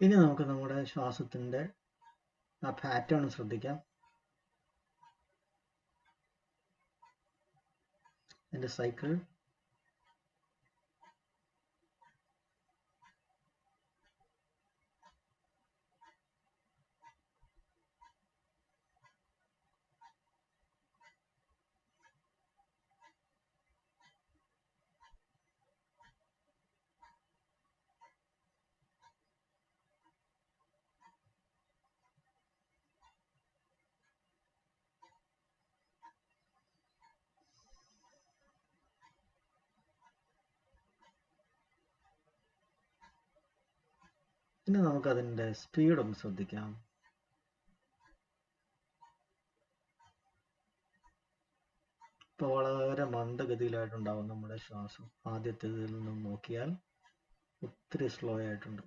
ഇനി നമുക്ക് നമ്മുടെ ശ്വാസത്തിന്റെ ആ പാറ്റേൺ ശ്രദ്ധിക്കാം. അതിന്റെ സൈക്കിൾ. ഇനി നമുക്കതിൻ്റെ സ്പീഡൊന്ന് ശ്രദ്ധിക്കാം. ഇപ്പോൾ വളരെ മന്ദഗതിയിലായിട്ടുണ്ടാവും നമ്മുടെ ശ്വാസം. ആദ്യത്തേതിൽ നിന്നും നോക്കിയാൽ ഒത്തിരി സ്ലോ ആയിട്ടുണ്ട്.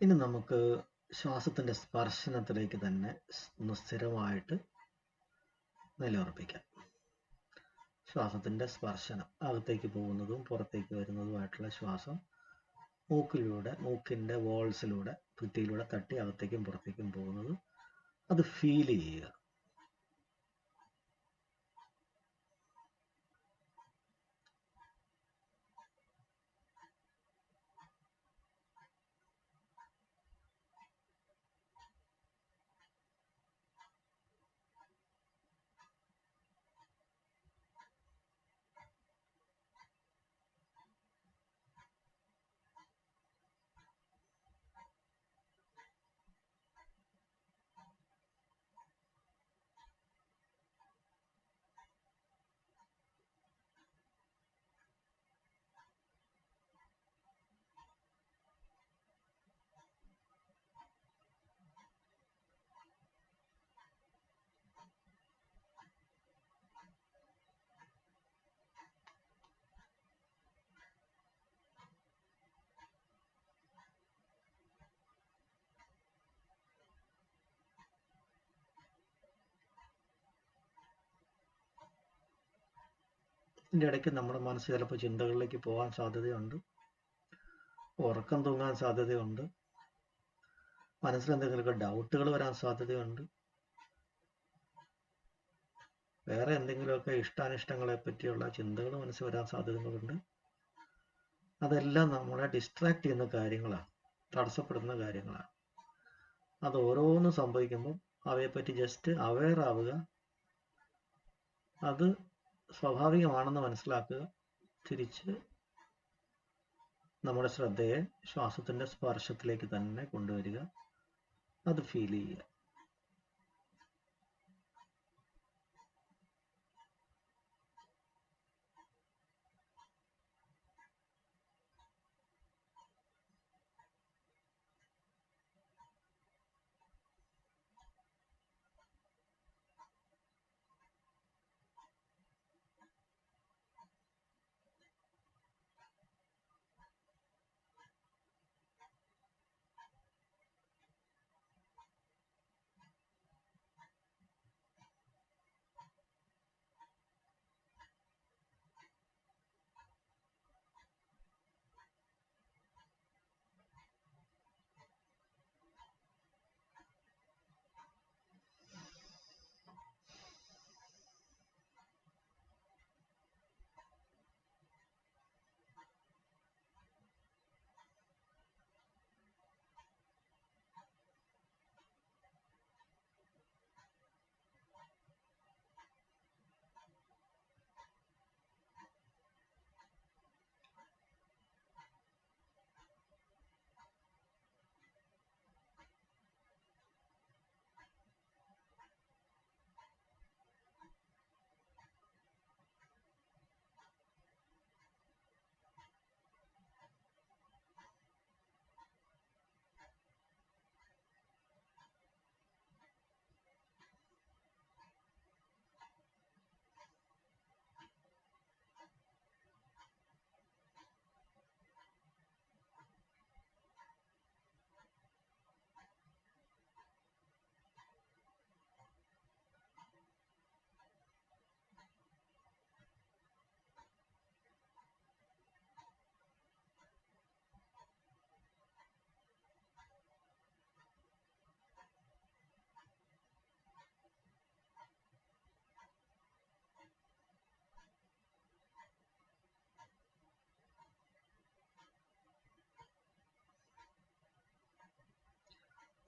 ഇനി നമുക്ക് ശ്വാസത്തിന്റെ സ്പർശനത്തിലേക്ക് തന്നെ ഒന്ന് സ്ഥിരമായിട്ട് നിലയുറപ്പിക്കാം. ശ്വാസത്തിന്റെ സ്പർശനം, അകത്തേക്ക് പോകുന്നതും പുറത്തേക്ക് വരുന്നതുമായിട്ടുള്ള ശ്വാസം മൂക്കിന്റെ വോൾസിലൂടെ, ഭിത്തിയിലൂടെ തട്ടി അകത്തേക്കും പുറത്തേക്കും പോകുന്നത്, അത് ഫീൽ ചെയ്യുക. ഇതിൻ്റെ ഇടയ്ക്ക് നമ്മുടെ മനസ്സ് ചിലപ്പോൾ ചിന്തകളിലേക്ക് പോകാൻ സാധ്യതയുണ്ട്, ഉറക്കം തൂങ്ങാൻ സാധ്യതയുണ്ട്, മനസ്സിൽ എന്തെങ്കിലുമൊക്കെ ഡൗട്ടുകൾ വരാൻ സാധ്യതയുണ്ട്, വേറെ എന്തെങ്കിലുമൊക്കെ ഇഷ്ടാനിഷ്ടങ്ങളെ പറ്റിയുള്ള ചിന്തകൾ മനസ്സിൽ വരാൻ സാധ്യതകളുണ്ട്. അതെല്ലാം നമ്മളെ ഡിസ്ട്രാക്ട് ചെയ്യുന്ന കാര്യങ്ങളാണ്, തടസ്സപ്പെടുന്ന കാര്യങ്ങളാണ്. അത് ഓരോന്നും സംഭവിക്കുമ്പോൾ അവയെപ്പറ്റി ജസ്റ്റ് അവെയർ ആവുക, അത് സ്വാഭാവികമാണെന്ന് മനസ്സിലാക്കുക, തിരിച്ച് നമ്മുടെ ശ്രദ്ധയെ ശ്വാസത്തിൻ്റെ സ്പർശത്തിലേക്ക് തന്നെ കൊണ്ടുവരിക, അത് ഫീൽ ചെയ്യുക.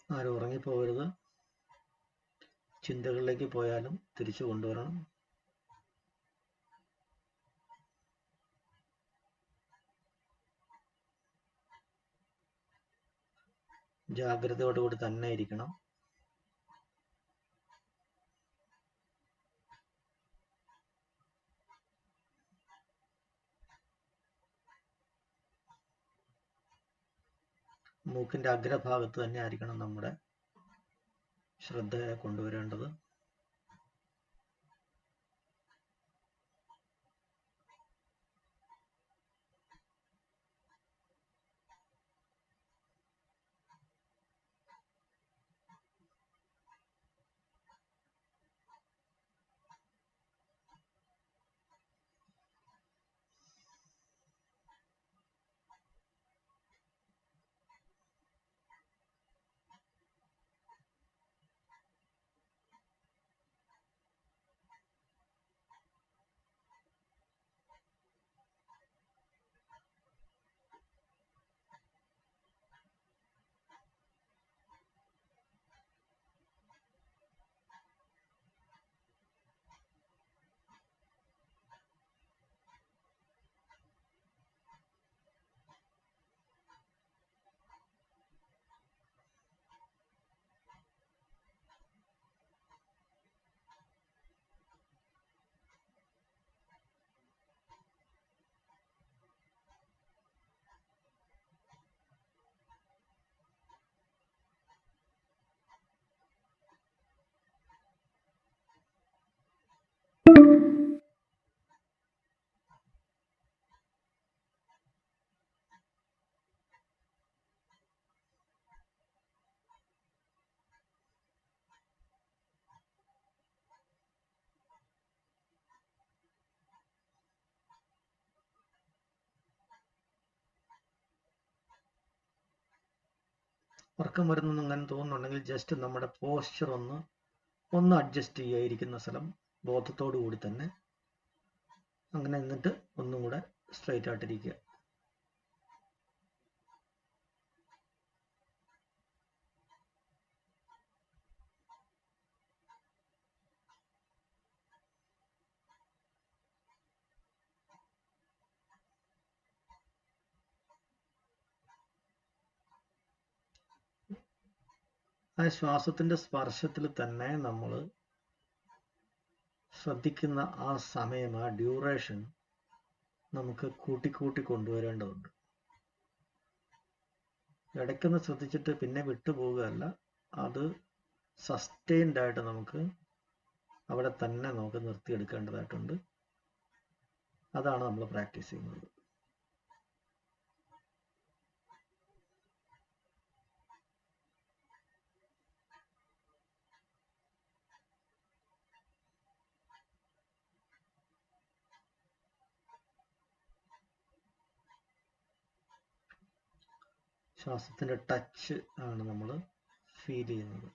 ആരും ഉറങ്ങിപ്പോകരുത്. ചിന്തകളിലേക്ക് പോയാലും തിരിച്ചു കൊണ്ടുവരണം. ജാഗ്രതയോടുകൂടി തന്നെ ഇരിക്കണം. മൂക്കിൻ്റെ അഗ്രഭാഗത്ത് തന്നെ ആയിരിക്കണം നമ്മുടെ ശ്രദ്ധയെ കൊണ്ടുവരേണ്ടത്. ഉറക്കം വരുന്നു അങ്ങനെ തോന്നുന്നുണ്ടെങ്കിൽ ജസ്റ്റ് നമ്മുടെ പോസ്ചർ ഒന്ന് അഡ്ജസ്റ്റ് ചെയ്യുക. ഇരിക്കുന്ന സ്ഥലം ബോധത്തോടു കൂടി തന്നെ അങ്ങനെ നിന്നിട്ട് ഒന്നും കൂടെ സ്ട്രെയിറ്റ് ആയിട്ടിരിക്കുക. ആ ശ്വാസത്തിന്റെ സ്പർശത്തിൽ തന്നെ നമ്മൾ ശ്രദ്ധിക്കുന്ന ആ സമയം, ആ ഡ്യൂറേഷൻ നമുക്ക് കൂട്ടിക്കൂട്ടി കൊണ്ടുവരേണ്ടതുണ്ട്. ഇടയ്ക്കൊന്ന് ശ്രദ്ധിച്ചിട്ട് പിന്നെ വിട്ടുപോവുകയല്ല, അത് സസ്റ്റെയിൻഡ് ആയിട്ട് നമുക്ക് അവിടെ തന്നെ നമുക്ക് നിർത്തിയെടുക്കേണ്ടതായിട്ടുണ്ട്. അതാണ് നമ്മൾ പ്രാക്ടീസ് ചെയ്യുന്നത്. ശ്വാസത്തിന്റെ ടച്ച് ആണ് നമ്മൾ ഫീൽ ചെയ്യുന്നത്.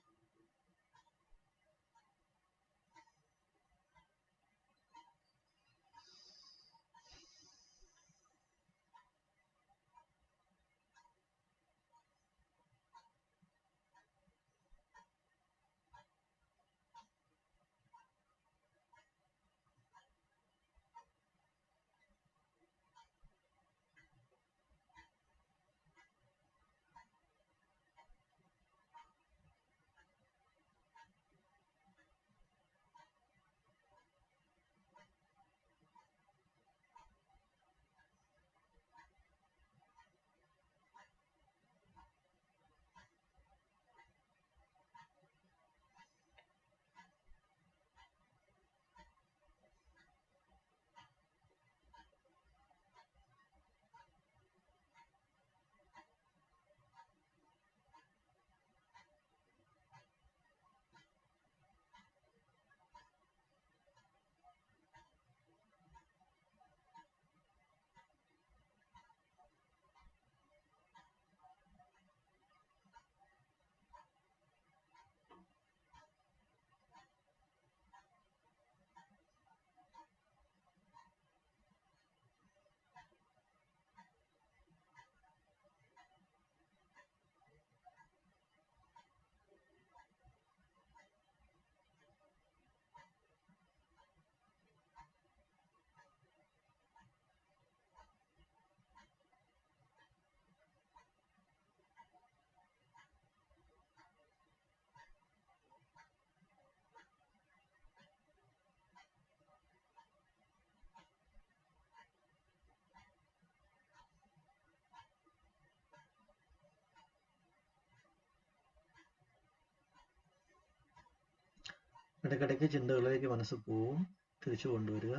ഇടയ്ക്കിടയ്ക്ക് ചിന്തകളിലേക്ക് മനസ്സ് പോവും, തിരിച്ചു കൊണ്ടുവരിക.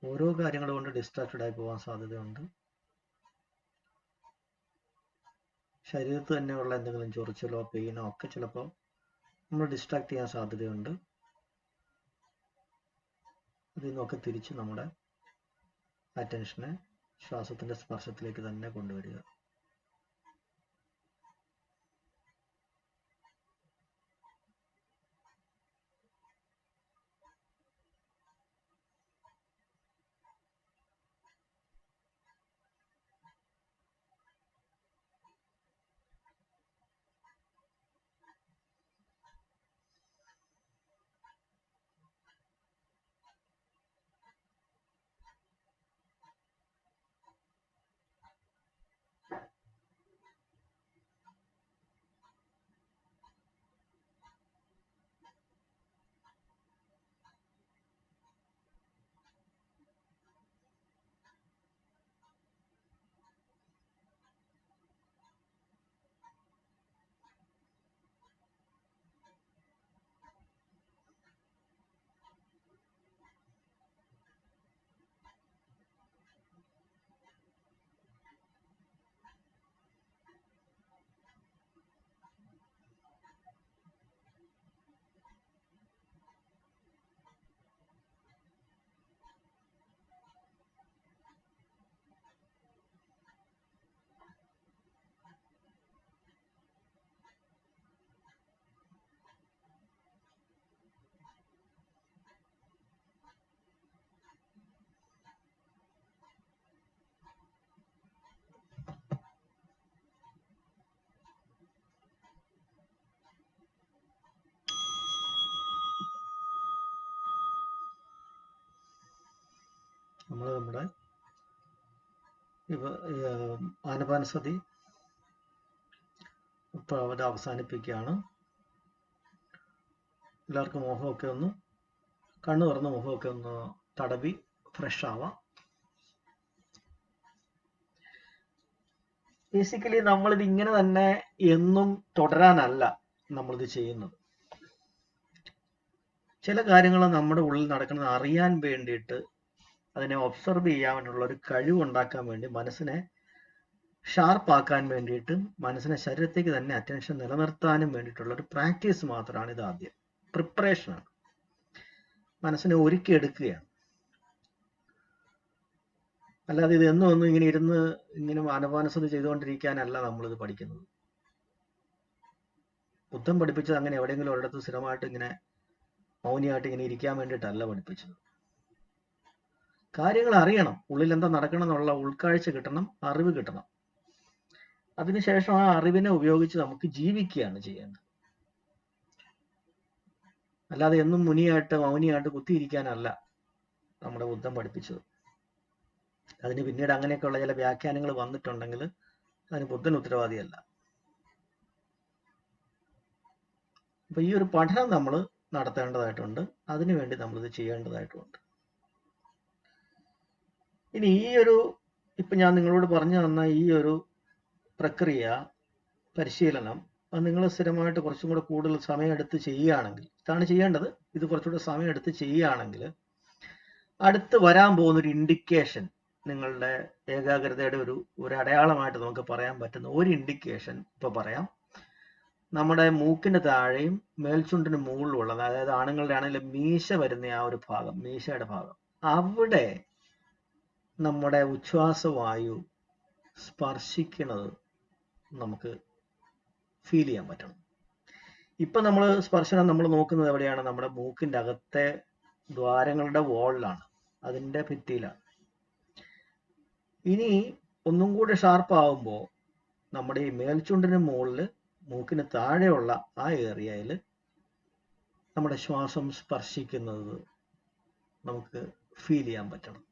ഓരോ കാര്യങ്ങൾ കൊണ്ട് ഡിസ്ട്രാക്റ്റഡ് ആയി പോകാൻ സാധ്യതയുണ്ട്. ശരീരത്ത് തന്നെയുള്ള എന്തെങ്കിലും ചൊറിച്ചിലോ പെയിനോ ഒക്കെ ചിലപ്പോൾ നമ്മൾ ഡിസ്ട്രാക്ട് ചെയ്യാൻ സാധ്യതയുണ്ട്. അതിൽ നിന്നൊക്കെ തിരിച്ച് നമ്മുടെ അറ്റൻഷനെ ശ്വാസത്തിന്റെ സ്പർശത്തിലേക്ക് തന്നെ കൊണ്ടുവരിക. നമ്മൾ നമ്മുടെ ആനപാനസതി ഇപ്പോൾ അവിടെ അവസാനിപ്പിക്കുകയാണ്. എല്ലാവർക്കും മുഖമൊക്കെ ഒന്ന് കണ്ണു തുറന്ന് മുഖമൊക്കെ ഒന്ന് തടവി ഫ്രഷ് ആവാം. ബേസിക്കലി നമ്മളിത് ഇങ്ങനെ തന്നെ എന്നും തുടരാനല്ല നമ്മളിത് ചെയ്യുന്നത്. ചില കാര്യങ്ങൾ നമ്മുടെ ഉള്ളിൽ നടക്കുന്നത് അറിയാൻ വേണ്ടിയിട്ട്, അതിനെ ഒബ്സർവ് ചെയ്യാനുള്ള ഒരു കഴിവുണ്ടാക്കാൻ വേണ്ടി, മനസ്സിനെ ഷാർപ്പാക്കാൻ വേണ്ടിയിട്ട്, മനസ്സിനെ ശരീരത്തേക്ക് തന്നെ അറ്റൻഷൻ നിലനിർത്താനും വേണ്ടിയിട്ടുള്ള ഒരു പ്രാക്ടീസ് മാത്രമാണ് ഇത്. ആദ്യം പ്രിപ്പറേഷനാണ്, മനസ്സിനെ ഒരുക്കിയെടുക്കുകയാണ്. അല്ലാതെ ഇത് എന്നും ഇങ്ങനെ ഇരുന്ന് ഇങ്ങനെ ആനപാനസതി ചെയ്തുകൊണ്ടിരിക്കാനല്ല നമ്മളിത് പഠിക്കുന്നത്. ബുദ്ധൻ പഠിപ്പിച്ചത് അങ്ങനെ എവിടെയെങ്കിലും ഒരിടത്ത് സ്ഥിരമായിട്ട് ഇങ്ങനെ മൗനിയായിട്ട് ഇങ്ങനെ ഇരിക്കാൻ വേണ്ടിയിട്ടല്ല പഠിപ്പിച്ചത്. കാര്യങ്ങൾ അറിയണം, ഉള്ളിൽ എന്താ നടക്കണം എന്നുള്ള ഉൾക്കാഴ്ച കിട്ടണം, അറിവ് കിട്ടണം. അതിനുശേഷം ആ അറിവിനെ ഉപയോഗിച്ച് നമുക്ക് ജീവിക്കുകയാണ് ചെയ്യേണ്ടത്. അല്ലാതെ എന്നും മുനിയായിട്ട് മൗനിയായിട്ട് കുത്തിയിരിക്കാനല്ല നമ്മുടെ ബുദ്ധൻ പഠിപ്പിച്ചത്. അതിന് പിന്നീട് അങ്ങനെയൊക്കെയുള്ള ചില വ്യാഖ്യാനങ്ങൾ വന്നിട്ടുണ്ടെങ്കിൽ അതിന് ബുദ്ധൻ ഉത്തരവാദിയല്ല. അപ്പൊ ഈ ഒരു പഠനം നമ്മൾ നടത്തേണ്ടതായിട്ടുണ്ട്, അതിനുവേണ്ടി നമ്മളിത് ചെയ്യേണ്ടതായിട്ടുണ്ട്. ഇനി ഈ ഒരു ഇപ്പൊ ഞാൻ നിങ്ങളോട് പറഞ്ഞു തന്ന ഈ ഒരു പ്രക്രിയ, പരിശീലനം, അത് നിങ്ങൾ സ്ഥിരമായിട്ട് കുറച്ചും കൂടെ കൂടുതൽ സമയമെടുത്ത് ചെയ്യുകയാണെങ്കിൽ, ഇതാണ് ചെയ്യേണ്ടത്, ഇത് കുറച്ചുകൂടെ സമയമെടുത്ത് ചെയ്യുകയാണെങ്കിൽ അടുത്ത് വരാൻ പോകുന്നൊരു ഇൻഡിക്കേഷൻ, നിങ്ങളുടെ ഏകാഗ്രതയുടെ ഒരു അടയാളമായിട്ട് നമുക്ക് പറയാൻ പറ്റുന്ന ഒരു ഇൻഡിക്കേഷൻ ഇപ്പൊ പറയാം. നമ്മുടെ മൂക്കിന് താഴെയും മേൽചുണ്ടിന് മുകളിലുള്ളത്, അതായത് ആണുങ്ങളുടെ ആണെങ്കിലും മീശ വരുന്ന ആ ഒരു ഭാഗം, മീശയുടെ ഭാഗം, അവിടെ നമ്മുടെ ഉച്ഛ്വാസവായു സ്പർശിക്കുന്നത് നമുക്ക് ഫീൽ ചെയ്യാൻ പറ്റണം. ഇപ്പൊ നമ്മൾ സ്പർശനം നമ്മൾ നോക്കുന്നത് എവിടെയാണ്? നമ്മുടെ മൂക്കിന്റെ അകത്തെ ദ്വാരങ്ങളുടെ വോളിലാണ്, അതിന്റെ ഭിത്തിയിലാണ്. ഇനി ഒന്നും കൂടെ ഷാർപ്പ് ആവുമ്പോൾ നമ്മുടെ ഈ മേൽചുണ്ടിന് മുകളിൽ മൂക്കിന് താഴെയുള്ള ആ ഏരിയയിൽ നമ്മുടെ ശ്വാസം സ്പർശിക്കുന്നത് നമുക്ക് ഫീൽ ചെയ്യാൻ പറ്റണം.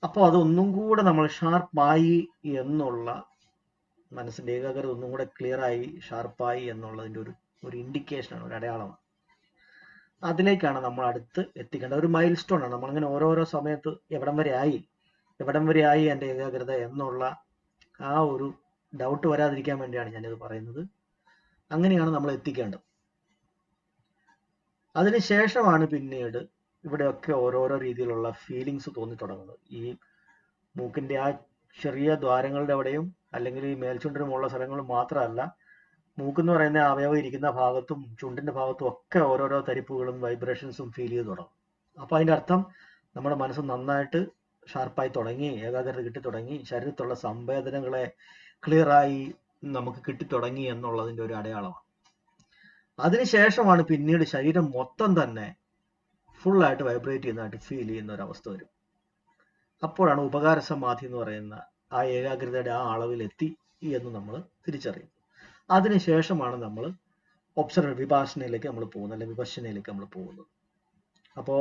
അപ്പോൾ അതൊന്നും കൂടെ നമ്മൾ ഷാർപ്പായി എന്നുള്ള, മനസ്സിന്റെ ഏകാഗ്രത ഒന്നും കൂടെ ക്ലിയർ ആയി ഷാർപ്പായി എന്നുള്ളതിന്റെ ഒരു ഇൻഡിക്കേഷനാണ്, ഒരു അടയാളമാണ്. അതിലേക്കാണ് നമ്മൾ അടുത്ത് എത്തിക്കേണ്ടത്. ഒരു മൈൽ സ്റ്റോൺ ആണ്. നമ്മളിങ്ങനെ ഓരോരോ സമയത്ത് എവിടം വരെ ആയി എൻ്റെ ഏകാഗ്രത എന്നുള്ള ആ ഒരു ഡൗട്ട് വരാതിരിക്കാൻ വേണ്ടിയാണ് ഞാനിത് പറയുന്നത്. അങ്ങനെയാണ് നമ്മൾ എത്തിക്കേണ്ടത്. അതിനുശേഷമാണ് പിന്നീട് ഇവിടെയൊക്കെ ഓരോരോ രീതിയിലുള്ള ഫീലിങ്സ് തോന്നി തുടങ്ങുന്നത്. ഈ മൂക്കിന്റെ ആ ചെറിയ ദ്വാരങ്ങളുടെ അവിടെയും അല്ലെങ്കിൽ ഈ മേൽചുണ്ടിന് മുകളിലുള്ള സ്ഥലങ്ങളും മാത്രമല്ല, മൂക്കെന്ന് പറയുന്ന അവയവം ഇരിക്കുന്ന ഭാഗത്തും ചുണ്ടിന്റെ ഭാഗത്തും ഒക്കെ ഓരോരോ തരിപ്പുകളും വൈബ്രേഷൻസും ഫീൽ ചെയ്ത് തുടങ്ങും. അപ്പൊ അതിന്റെ അർത്ഥം നമ്മുടെ മനസ്സ് നന്നായിട്ട് ഷാർപ്പായി തുടങ്ങി, ഏകാഗ്രത കിട്ടി തുടങ്ങി, ശരീരത്തിലുള്ള സംവേദനങ്ങളെ ക്ലിയറായി നമുക്ക് കിട്ടിത്തുടങ്ങി എന്നുള്ളതിന്റെ ഒരു അടയാളമാണ്. അതിനുശേഷമാണ് പിന്നീട് ശരീരം മൊത്തം തന്നെ ഫുള്ളായിട്ട് വൈബ്രേറ്റ് ചെയ്യുന്നതായിട്ട് ഫീൽ ചെയ്യുന്ന ഒരു അവസ്ഥ വരും. അപ്പോഴാണ് ഉപകാര സമാധി എന്ന് പറയുന്ന ആ ഏകാഗ്രതയുടെ ആ അളവിലെത്തി എന്ന് നമ്മൾ തിരിച്ചറിയും. അതിനുശേഷമാണ് നമ്മൾ വിപാസനയിലേക്ക് നമ്മൾ പോകുന്നത്, അല്ലെങ്കിൽ വിപശ്യനയിലേക്ക് നമ്മൾ പോകുന്നത്. അപ്പോൾ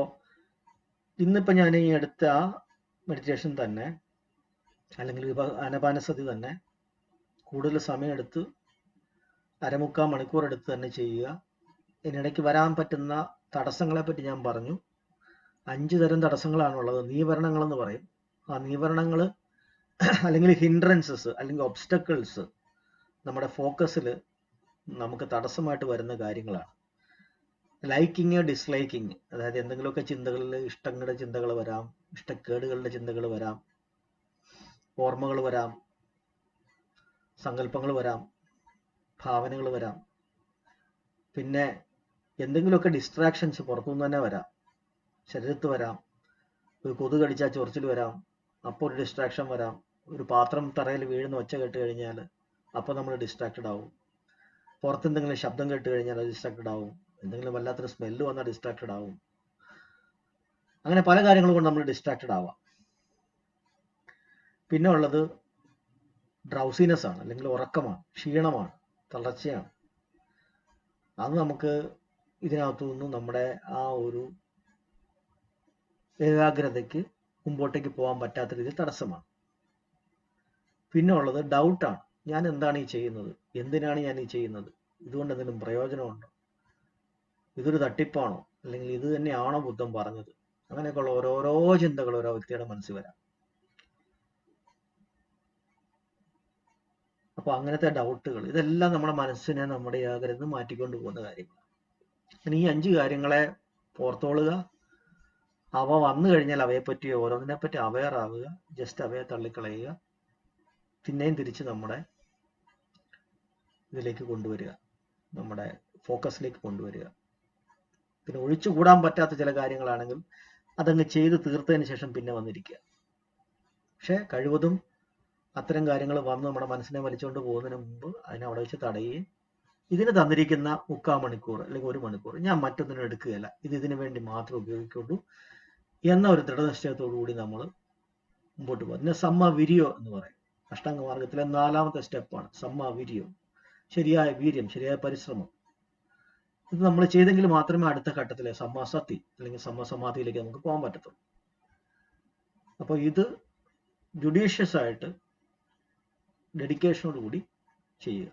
ഇന്നിപ്പോൾ ഞാൻ ഈ എടുത്ത ആ മെഡിറ്റേഷൻ തന്നെ, അല്ലെങ്കിൽ ആനപാനസതി തന്നെ കൂടുതൽ സമയമെടുത്ത് 1/4 മണിക്കൂർ എടുത്ത് തന്നെ ചെയ്യുക. ഇതിനിടയ്ക്ക് വരാൻ പറ്റുന്ന തടസ്സങ്ങളെ പറ്റി ഞാൻ പറഞ്ഞു. 5 തരം തടസ്സങ്ങളാണുള്ളത്. നീവരണങ്ങൾ എന്ന് പറയും. ആ നീവരണങ്ങൾ അല്ലെങ്കിൽ ഹിൻഡ്രൻസസ് അല്ലെങ്കിൽ ഒബ്സ്റ്റക്കിൾസ് നമ്മുടെ ഫോക്കസിൽ നമുക്ക് തടസ്സമായിട്ട് വരുന്ന കാര്യങ്ങളാണ്. ലൈക്കിങ്, ഡിസ്ലൈക്കിങ്, അതായത് എന്തെങ്കിലുമൊക്കെ ചിന്തകളിൽ ഇഷ്ടങ്ങളുടെ ചിന്തകൾ വരാം, ഇഷ്ടക്കേടുകളുടെ ചിന്തകൾ വരാം, ഓർമ്മകൾ വരാം, സങ്കല്പങ്ങൾ വരാം, ഭാവനകൾ വരാം. പിന്നെ എന്തെങ്കിലുമൊക്കെ ഡിസ്ട്രാക്ഷൻസ് പുറത്തുനിന്ന് തന്നെ വരാം, ശരീരത്ത് വരാം. ഒരു കൊതുക് കടിച്ചാൽ ചൊറിച്ചിൽ വരാം, അപ്പോൾ ഒരു ഡിസ്ട്രാക്ഷൻ വരാം. ഒരു പാത്രം തറയിൽ വീഴുന്ന ഒച്ച കേട്ട് കഴിഞ്ഞാൽ അപ്പോൾ നമ്മൾ ഡിസ്ട്രാക്റ്റഡ് ആവും. പുറത്തെന്തെങ്കിലും ശബ്ദം കേട്ട് കഴിഞ്ഞാൽ അത് ഡിസ്ട്രാക്റ്റഡ് ആവും. എന്തെങ്കിലും വല്ലാത്തൊരു സ്മെല്ല് വന്നാൽ ഡിസ്ട്രാക്റ്റഡ് ആവും. അങ്ങനെ പല കാര്യങ്ങൾ കൊണ്ട് നമ്മൾ ഡിസ്ട്രാക്റ്റഡ് ആവാം. പിന്നെ ഉള്ളത് ഡ്രൗസിനെസ് ആണ്, അല്ലെങ്കിൽ ഉറക്കമാണ്, ക്ഷീണമാണ്, തളർച്ചയാണ്. അത് നമുക്ക് ഇതിനകത്തു നിന്നും നമ്മുടെ ആ ഒരു ഏകാഗ്രതയ്ക്ക് മുമ്പോട്ടേക്ക് പോകാൻ പറ്റാത്ത രീതിയിൽ തടസ്സമാണ്. പിന്നെ ഉള്ളത് ഡൗട്ടാണ്. ഞാൻ എന്താണ് ഈ ചെയ്യുന്നത്? എന്തിനാണ് ഞാൻ ഈ ചെയ്യുന്നത്? ഇതുകൊണ്ട് എന്തെങ്കിലും പ്രയോജനമുണ്ടോ? ഇതൊരു തട്ടിപ്പാണോ? അല്ലെങ്കിൽ ഇത് തന്നെയാണോ ബുദ്ധൻ പറഞ്ഞത്? അങ്ങനെയൊക്കെയുള്ള ഓരോരോ ചിന്തകൾ ഓരോ വ്യക്തിയുടെ മനസ്സിൽ വരാം. അപ്പോൾ അങ്ങനത്തെ ഡൗട്ടുകൾ, ഇതെല്ലാം നമ്മുടെ മനസ്സിനെ നമ്മുടെ ഏകാഗ്രത മാറ്റിക്കൊണ്ട് പോകുന്ന കാര്യങ്ങളാണ്. ഈ 5 കാര്യങ്ങളെ ഓർത്തോളുക. അവ വന്നു കഴിഞ്ഞാൽ അവയെപ്പറ്റി ഓരോന്നിനെ പറ്റി അവെയർ ആവുക. ജസ്റ്റ് അവയെ തള്ളിക്കളയുക. പിന്നെയും തിരിച്ച് നമ്മുടെ ഇതിലേക്ക് കൊണ്ടുവരിക, നമ്മുടെ ഫോക്കസിലേക്ക് കൊണ്ടുവരിക. പിന്നെ ഒഴിച്ചുകൂടാൻ പറ്റാത്ത ചില കാര്യങ്ങളാണെങ്കിൽ അതങ്ങ് ചെയ്ത് തീർത്തതിന് ശേഷം പിന്നെ വന്നിരിക്കുക. പക്ഷെ കഴിവതും അത്തരം കാര്യങ്ങൾ വന്ന് നമ്മുടെ മനസ്സിനെ വലിച്ചുകൊണ്ട് പോകുന്നതിന് മുമ്പ് അതിനെ അവിടെ വെച്ച് തടയുകയും ഇതിന് തന്നിരിക്കുന്ന 3/4 മണിക്കൂർ അല്ലെങ്കിൽ 1 മണിക്കൂർ ഞാൻ മറ്റൊന്നിനും എടുക്കുകയില്ല, ഇത് ഇതിനു വേണ്ടി മാത്രം ഉപയോഗിക്കുള്ളൂ എന്ന ഒരു ദൃഢനിശ്ചയത്തോടു കൂടി നമ്മൾ മുമ്പോട്ട് പോകും. ഇതിനെ സമ്മവിരിയോ എന്ന് പറയും. അഷ്ടാംഗ മാർഗത്തിലെ 4ാമത്തെ സ്റ്റെപ്പാണ് സമ്മവിരിയോ. ശരിയായ വീര്യം, ശരിയായ പരിശ്രമം. ഇത് നമ്മൾ ചെയ്തെങ്കിൽ മാത്രമേ അടുത്ത ഘട്ടത്തിലെ സമ്മാസത്തി അല്ലെങ്കിൽ സമ്മസമാധിയിലേക്ക് നമുക്ക് പോകാൻ പറ്റത്തുള്ളൂ. അപ്പോൾ ഇത് ജുഡീഷ്യസ് ആയിട്ട് ഡെഡിക്കേഷനോട് കൂടി ചെയ്യുക.